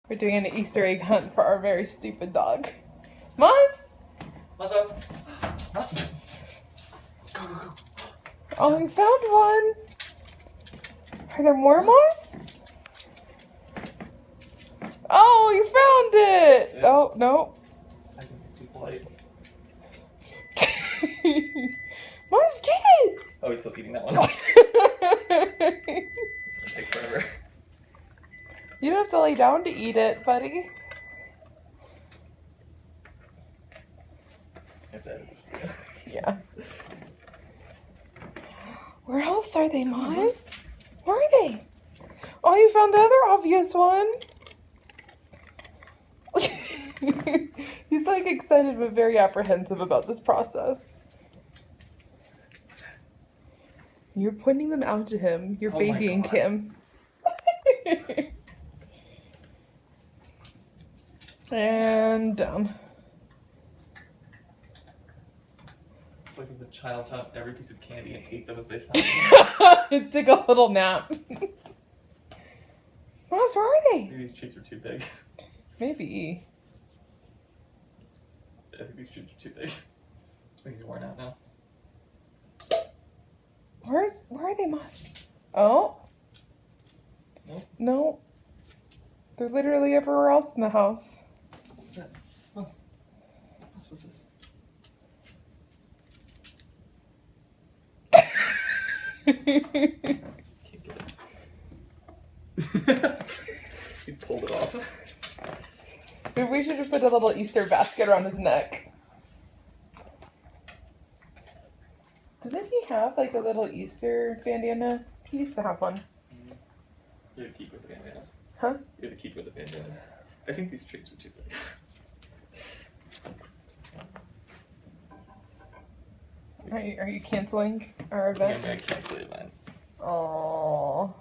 We're doing an Easter egg hunt for our very stupid dog. Moz? What's up? Oh, we found one. Are there more Moz? Oh, you found it. Yeah. Oh, no. I think it's too polite. Moz, get it. Oh, he's still eating that one. It's gonna take forever. You don't have to lay down to eat it, buddy. I have to edit this video. Yeah. Where else are they, Moz? Where are they? Oh, you found the other obvious one. He's like excited but very apprehensive about this process. What's that? You're pointing them out to him. You're babying him. And down. It's like if the child found every piece of candy and ate them as they found It took a little nap. Moz, where are they? Maybe these treats were too big. Maybe. I think these treats are too big. I think he's worn out now. Where are they, Moz? Oh. No? No. They're literally everywhere else in the house. What's that? What's this? Can't get it. He pulled it off. Maybe we should have put a little Easter basket around his neck. Doesn't he have like a little Easter bandana? He used to have one. You have to keep with the bandanas. Huh? You have to keep with the bandanas. I think these treats were too big. Are you canceling our event? Yeah, I cancel the event. Oh.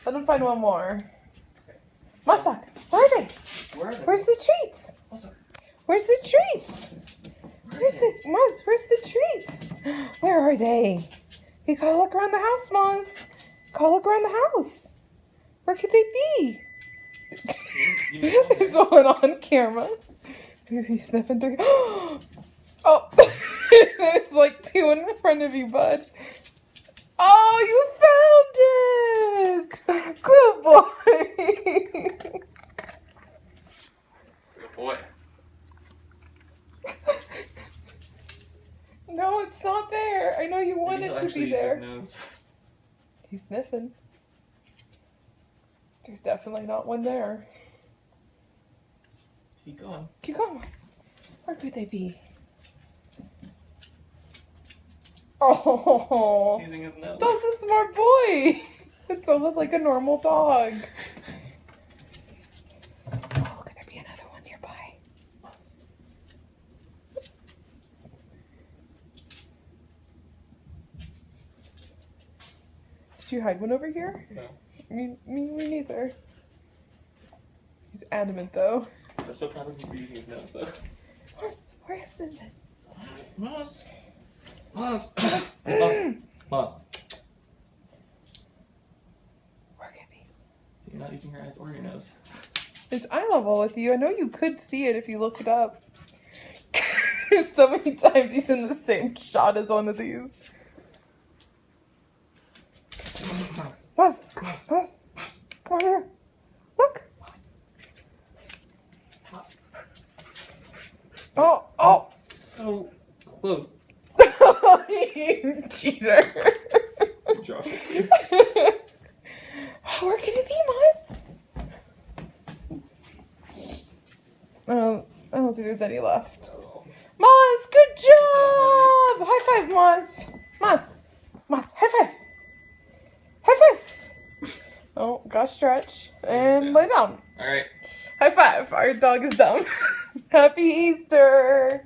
Let him find one more. Moz Dog, where are they? Where are they? Where's the treats? What's up? Where's the treats? Where's the treats? Where are they? We gotta look around the house, Moz. Gotta look around the house. Where could they be? There's one on camera. Is he sniffing through? Oh, there's like two in front of you, bud. Oh, you found it! Good boy. Good boy. No, it's not there. I know you want Maybe it he'll to be actually use there. his nose. He's sniffing. There's definitely not one there. Keep going. Keep going, Moz. Where could they be? Oh, He's using his nose. that's a smart boy. It's almost like a normal dog. Oh, could there be another one nearby? Did you hide one over here? No. Me neither. He's adamant though. I'm so proud of him for using his nose, though. Where is it? Moz. Moz. Moz. Moz. Where could it be? You're not using your eyes or your nose. It's eye level with you. I know you could see it if you looked it up. So many times he's in the same shot as one of these. Moz! Moz! Come over here. Look! Moz. Oh! So close. You cheater. Drop it too. Where can it be, Moz? I don't think there's any left. Moz, good job! High five, Moz. Moz, high five. High five. Oh, gotta stretch. And lay down. Alright. High five. Our dog is dumb. Happy Easter.